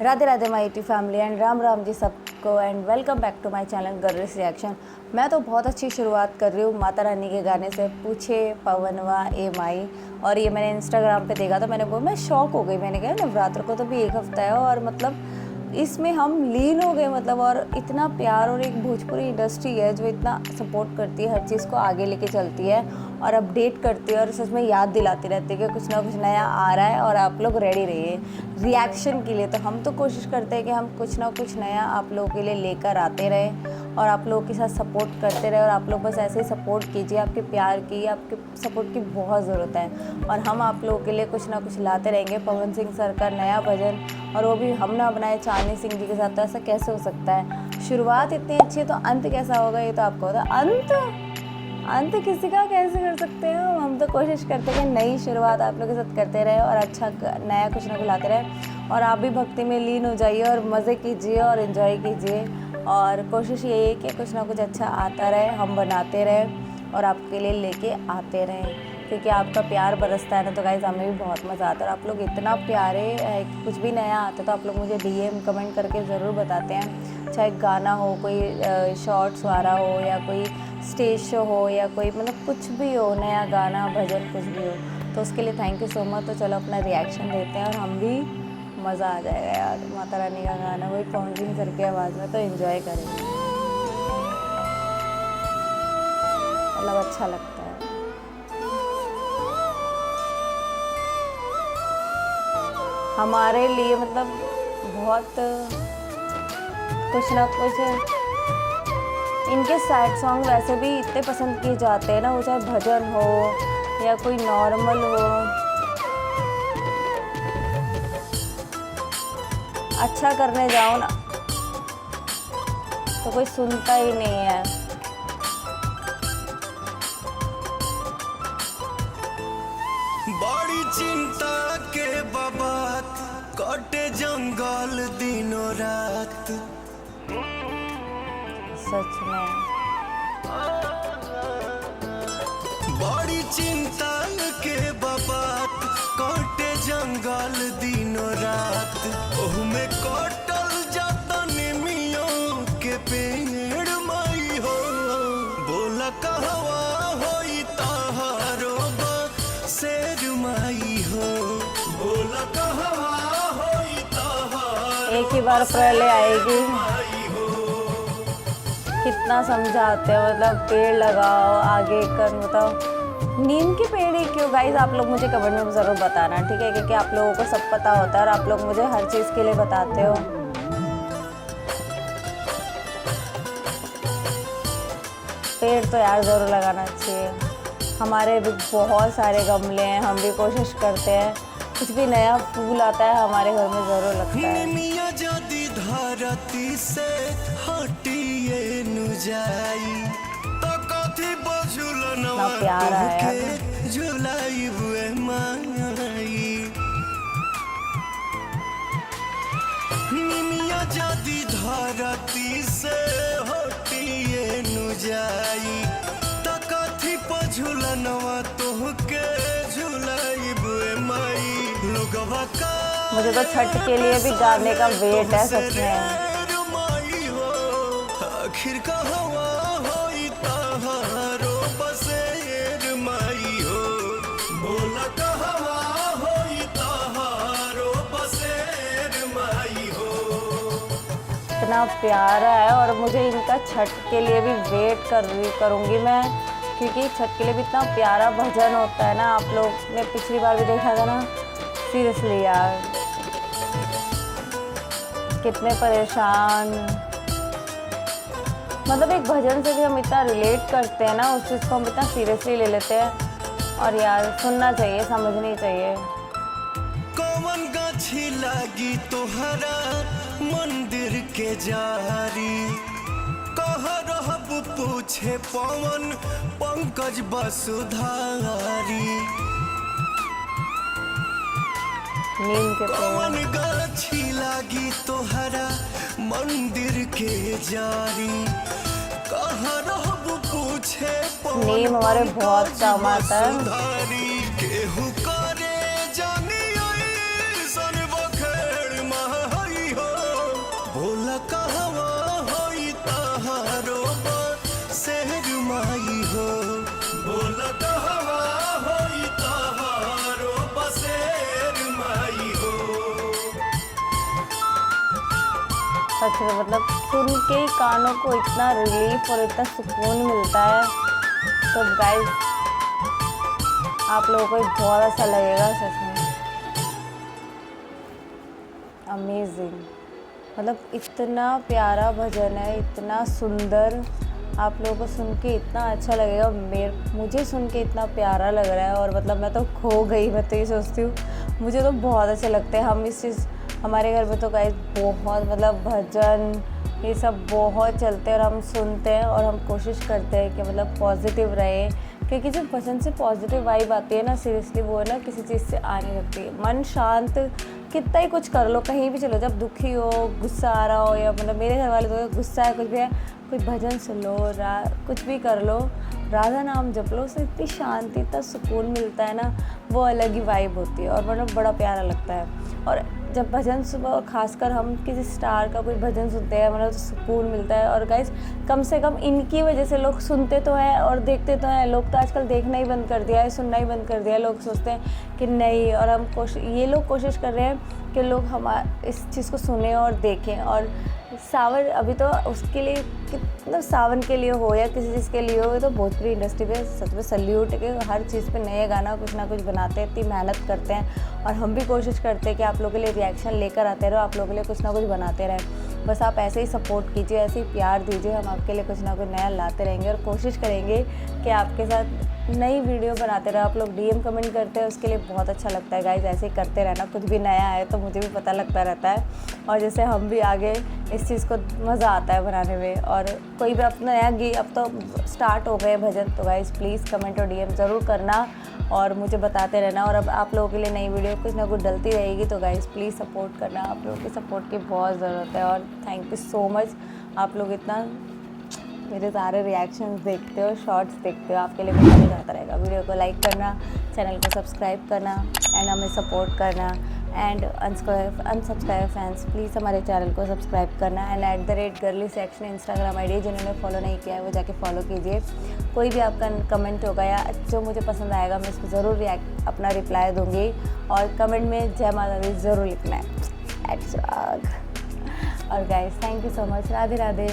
Radhe Radhe my YouTube family and Ram Ram ji सबको and welcome back to my channel girls reaction. मैं तो बहुत अच्छी शुरुआत कर रही हूँ माता रानी के गाने से, पूछे पवनवा ए माई। और ये मैंने इंस्टाग्राम पे देखा तो मैं शॉक हो गई। मैंने कहा नवरात्र को तो भी एक हफ्ता है और मतलब इसमें हम लीन हो गए मतलब। और इतना प्यार और एक भोजपुरी इंडस्ट्री है जो इतना सपोर्ट करती है, हर चीज़ को आगे लेके चलती है और अपडेट करती है और सच में याद दिलाती रहती है कि कुछ ना कुछ नया आ रहा है और आप लोग रेडी रहिए रिएक्शन के लिए। तो हम तो कोशिश करते हैं कि हम कुछ ना कुछ नया आप लोगों के लिए लेकर आते रहें और आप लोगों के साथ सपोर्ट करते रहे। और आप लोग बस ऐसे ही सपोर्ट कीजिए, आपके प्यार की, आपके सपोर्ट की बहुत ज़रूरत है और हम आप लोगों के लिए कुछ ना कुछ लाते रहेंगे। पवन सिंह सर का नया भजन और वो भी हम ना बनाए चांदनी सिंह जी के साथ, तो ऐसा कैसे हो सकता है? शुरुआत इतनी अच्छी है तो अंत कैसा होगा ये तो आपको होता है। अंत किसी का कैसे कर सकते हैं हम तो कोशिश करते हैं कि नई शुरुआत आप लोग के साथ करते रहे और अच्छा नया कुछ ना कुछ लाते रहे और आप भी भक्ति में लीन हो जाइए और मज़े कीजिए और इन्जॉय कीजिए। और कोशिश यही है कि कुछ ना कुछ अच्छा आता रहे, हम बनाते रहें और आपके लिए लेके आते रहें, क्योंकि आपका प्यार बरसता है ना तो गाइस हमें भी बहुत मज़ा आता है। और आप लोग इतना प्यारे है कि कुछ भी नया आता है तो आप लोग मुझे डीएम कमेंट करके ज़रूर बताते हैं, चाहे गाना हो, कोई शॉर्ट्स वाला हो या कोई स्टेज शो हो या कोई मतलब कुछ भी हो, नया गाना भजन कुछ भी हो, तो उसके लिए थैंक यू सो मच। तो चलो अपना रिएक्शन देते हैं और हम भी मज़ा आ जाएगा यार। माता रानी का गाना वही पवन सिंह सर की आवाज़ में, तो एंजॉय करेंगे, मतलब अच्छा लगता है। हमारे लिए मतलब बहुत कुछ ना कुछ इनके सैड सॉन्ग वैसे भी इतने पसंद किए जाते हैं ना, वो चाहे भजन हो या कोई नॉर्मल हो, अच्छा करने जाओ ना तो कोई सुनता ही नहीं है। बड़ी चिंता के बाबात कटे जंगल दिनों रात, सच में बड़ी चिंता के बाबात कटे जंगल दिनों रात, ओहू में कटल जाता निमियों के पेड़ माई हो, बोला कहवा होई ताहारो शेर माई हो, बोला कहवा होई ताहारो एक ही बार पहले आएगी, माई हो। कितना समझाते हो मतलब पेड़ लगाओ आगे कर, बताओ नीम के पेड़ ही क्यों? गाइज आप लोग मुझे कमेंट में ज़रूर बताना, ठीक है, क्योंकि आप लोगों को सब पता होता है और आप लोग मुझे हर चीज़ के लिए बताते हो। पेड़ तो यार ज़रूर लगाना चाहिए। हमारे भी बहुत सारे गमले हैं, हम भी कोशिश करते हैं, कुछ भी नया फूल आता है हमारे घर में ज़रूर लगता है। निमिया जदी धरती से हटिए नु जाई तो कथी बझुलनवा प्यारा है के झुलाई हुए माई, निमिया जदी धरती से हटिए नु जाई तो कथी बझुलनवा तोहके झुलाई हुए माई, लोगवा का मुझे तो छठ के लिए भी गाने का वेट है सच में। आखिर कहवा होई ताहारो बसेर माई हो, बोला कहवा होई ताहारो बसेर माई हो। इतना प्यारा है और मुझे इनका छठ के लिए भी वेट करूँगी मैं, क्योंकि छठ के लिए भी इतना प्यारा भजन होता है ना। आप लोग ने पिछली बार भी देखा था ना, सीरियसली यार कितने परेशान, मतलब एक भजन से भी हम इतना रिलेट करते हैं ना, उस चीज़ को हम इतना सीरियसली ले लेते हैं। और यार सुनना चाहिए, समझनी चाहिए। कौन गाछी लागी तोहरा मंदिर के जारी, कह रहब पूछे पवन पंकज वसुधारी, नीम के कौन पेड़ गाछी लागी तोहरा मंदिर के जारी, कहाँ रहब पूछे नीम हमारे बहुत काम आता है। केहू करे जानी सन बखेड़ माई सच में मतलब सुन के ही कानों को इतना रिलीफ और इतना सुकून मिलता है। तो गाइस आप लोगों को बहुत अच्छा लगेगा सच में। अमेजिंग, मतलब इतना प्यारा भजन है, इतना सुंदर, आप लोगों को सुन के इतना अच्छा लगेगा। मुझे सुन के इतना प्यारा लग रहा है और मतलब मैं तो खो गई। मैं तो ये सोचती हूँ, मुझे तो बहुत अच्छे लगते हैं। हम इस चीज़ हमारे घर में तो गाइस बहुत मतलब भजन ये सब बहुत चलते हैं और हम सुनते हैं और हम कोशिश करते हैं कि मतलब पॉजिटिव रहे, क्योंकि जब भजन से पॉजिटिव वाइब आती है ना, सीरियसली वो है ना किसी चीज़ से आ नहीं सकती। मन शांत, कितना ही कुछ कर लो, कहीं भी चलो, जब दुखी हो, गुस्सा आ रहा हो, या मतलब मेरे घर वाले तो गुस्सा है, कुछ भी है, कोई भजन सुन लो, कुछ भी कर लो, राधा नाम जप लो, उससे इतनी शांति, इतना सुकून मिलता है ना, वो अलग ही वाइब होती है और मतलब बड़ा प्यारा लगता है। और जब भजन सुबह, खासकर हम किसी स्टार का कोई भजन सुनते हैं, मतलब सुकून मिलता है। और गाइस कम से कम इनकी वजह से लोग सुनते तो हैं और देखते तो हैं। लोग तो आजकल देखना ही बंद कर दिया है, सुनना ही बंद कर दिया है। लोग सोचते हैं कि नहीं, और हम ये लोग कोशिश कर रहे हैं कि लोग इस चीज़ को सुने और देखें। और सावन अभी तो उसके लिए मतलब सावन के लिए हो या किसी चीज़ के लिए हो, तो भोजपुरी इंडस्ट्री पे सच में सल्यूट है कि हर चीज़ पे नए गाना कुछ ना कुछ बनाते हैं, इतनी मेहनत करते हैं। और हम भी कोशिश करते हैं कि आप लोगों के लिए रिएक्शन लेकर आते रहो, आप लोगों के लिए कुछ ना कुछ बनाते रहें। बस आप ऐसे ही सपोर्ट कीजिए, ऐसे ही प्यार दीजिए, हम आपके लिए कुछ ना कुछ नया लाते रहेंगे और कोशिश करेंगे कि आपके साथ नई वीडियो बनाते रहो। आप लोग DM कमेंट करते हैं, उसके लिए बहुत अच्छा लगता है गाइज। ऐसे ही करते रहना, कुछ भी नया है तो मुझे भी पता लगता रहता है और जैसे हम भी आगे इस चीज़ को मज़ा आता है बनाने में। और कोई भी अपना नया अब तो स्टार्ट हो गए भजन, तो गाइज प्लीज़ कमेंट और DM ज़रूर करना और मुझे बताते रहना। और अब आप लोगों के लिए नई वीडियो कुछ ना कुछ डलती रहेगी, तो गाइज प्लीज़ सपोर्ट करना। आप लोगों की सपोर्ट की बहुत ज़रूरत है और थैंक यू सो मच। आप लोग इतना मेरे सारे रिएक्शंस देखते हो, शॉर्ट्स देखते हो, आपके लिए भी मज़ा आता रहेगा। वीडियो को लाइक करना, चैनल को सब्सक्राइब करना एंड हमें सपोर्ट करना। एंड अनसब्सक्राइब फैंस प्लीज़ हमारे चैनल को सब्सक्राइब करना। एंड @girlyseaction इंस्टाग्राम ID जिन्होंने फॉलो नहीं किया है वो जाके फॉलो कीजिए। कोई भी आपका कमेंट होगा या जो मुझे पसंद आएगा, मैं उसको ज़रूर अपना रिप्लाई दूँगी। और कमेंट में जय माता दी ज़रूर लिखना है। और guys thank you so much. Radhe Radhe.